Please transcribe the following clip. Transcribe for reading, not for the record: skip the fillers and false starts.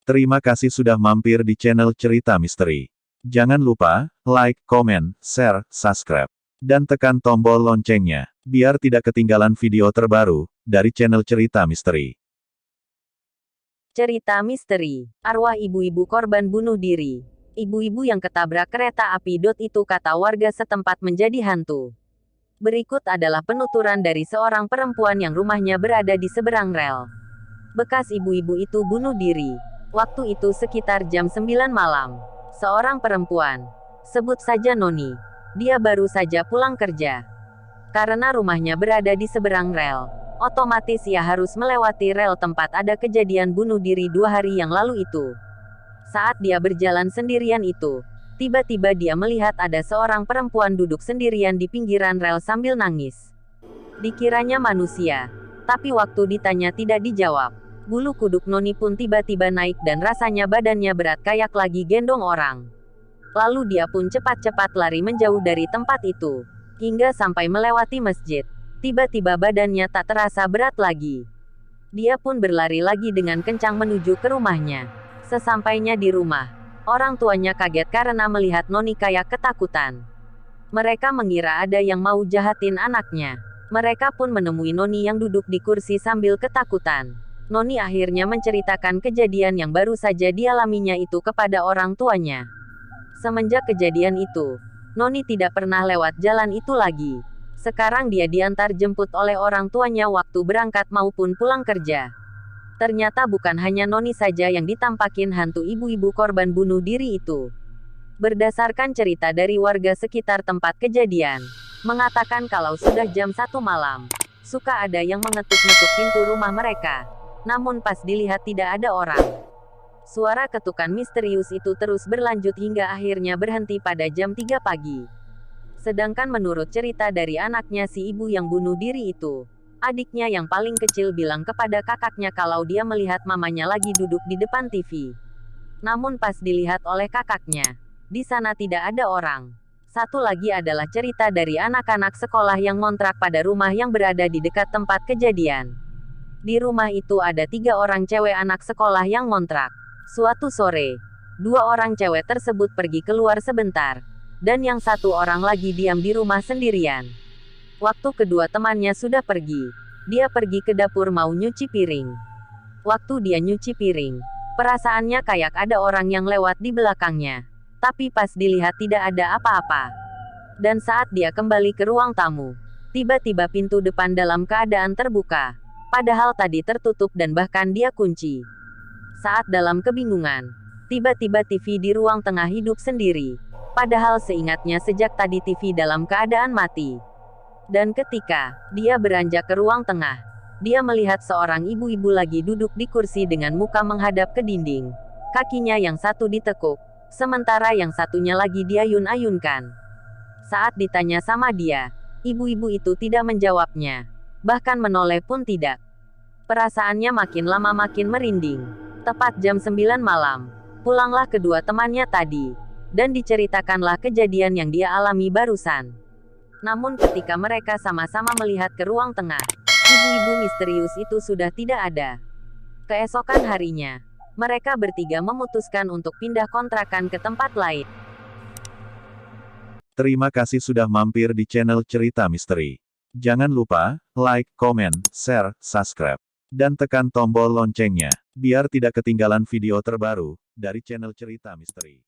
Terima kasih sudah mampir di channel Cerita Misteri. Jangan lupa, like, komen, share, subscribe. Dan tekan tombol loncengnya, biar tidak ketinggalan video terbaru, dari channel Cerita Misteri. Cerita Misteri, Arwah Ibu-Ibu Korban Bunuh Diri. Ibu-ibu yang ketabrak kereta api. Itu kata warga setempat menjadi hantu. Berikut adalah penuturan dari seorang perempuan yang rumahnya berada di seberang rel. Bekas ibu-ibu itu bunuh diri. Waktu itu sekitar jam 9 malam. Seorang perempuan, sebut saja Noni, dia baru saja pulang kerja. Karena rumahnya berada di seberang rel, otomatis ia harus melewati rel tempat ada kejadian bunuh diri 2 hari yang lalu itu. Saat dia berjalan sendirian itu, tiba-tiba dia melihat ada seorang perempuan duduk sendirian di pinggiran rel sambil nangis. Dikiranya manusia, tapi waktu ditanya tidak dijawab. Bulu kuduk Noni pun tiba-tiba naik dan rasanya badannya berat kayak lagi gendong orang. Lalu dia pun cepat-cepat lari menjauh dari tempat itu. Hingga sampai melewati masjid. Tiba-tiba badannya tak terasa berat lagi. Dia pun berlari lagi dengan kencang menuju ke rumahnya. Sesampainya di rumah, orang tuanya kaget karena melihat Noni kayak ketakutan. Mereka mengira ada yang mau jahatin anaknya. Mereka pun menemui Noni yang duduk di kursi sambil ketakutan. Noni akhirnya menceritakan kejadian yang baru saja dialaminya itu kepada orang tuanya. Semenjak kejadian itu, Noni tidak pernah lewat jalan itu lagi. Sekarang dia diantar jemput oleh orang tuanya waktu berangkat maupun pulang kerja. Ternyata bukan hanya Noni saja yang ditampakin hantu ibu-ibu korban bunuh diri itu. Berdasarkan cerita dari warga sekitar tempat kejadian, mengatakan kalau sudah jam 1 malam, suka ada yang mengetuk-ngetuk pintu rumah mereka. Namun pas dilihat tidak ada orang. Suara ketukan misterius itu terus berlanjut hingga akhirnya berhenti pada jam 3 pagi. Sedangkan menurut cerita dari anaknya si ibu yang bunuh diri itu, adiknya yang paling kecil bilang kepada kakaknya kalau dia melihat mamanya lagi duduk di depan TV. Namun pas dilihat oleh kakaknya, di sana tidak ada orang. Satu lagi adalah cerita dari anak-anak sekolah yang ngontrak pada rumah yang berada di dekat tempat kejadian. Di rumah itu ada 3 orang cewek anak sekolah yang ngontrak. Suatu sore, 2 orang cewek tersebut pergi keluar sebentar, dan yang 1 orang lagi diam di rumah sendirian. Waktu kedua temannya sudah pergi, dia pergi ke dapur mau nyuci piring. Waktu dia nyuci piring, perasaannya kayak ada orang yang lewat di belakangnya. Tapi pas dilihat tidak ada apa-apa. Dan saat dia kembali ke ruang tamu, tiba-tiba pintu depan dalam keadaan terbuka. Padahal tadi tertutup dan bahkan dia kunci. Saat dalam kebingungan, tiba-tiba TV di ruang tengah hidup sendiri. Padahal seingatnya sejak tadi TV dalam keadaan mati. Dan ketika dia beranjak ke ruang tengah, dia melihat seorang ibu-ibu lagi duduk di kursi dengan muka menghadap ke dinding. Kakinya yang satu ditekuk, sementara yang satunya lagi diayun-ayunkan. Saat ditanya sama dia, ibu-ibu itu tidak menjawabnya. Bahkan menoleh pun tidak. Perasaannya makin lama makin merinding. Tepat jam 9 malam, pulanglah kedua temannya tadi, dan diceritakanlah kejadian yang dia alami barusan. Namun ketika mereka sama-sama melihat ke ruang tengah, ibu-ibu misterius itu sudah tidak ada. Keesokan harinya, mereka bertiga memutuskan untuk pindah kontrakan ke tempat lain. Terima kasih sudah mampir di channel Cerita Misteri. Jangan lupa, like, komen, share, subscribe. Dan tekan tombol loncengnya, biar tidak ketinggalan video terbaru, dari channel Cerita Misteri.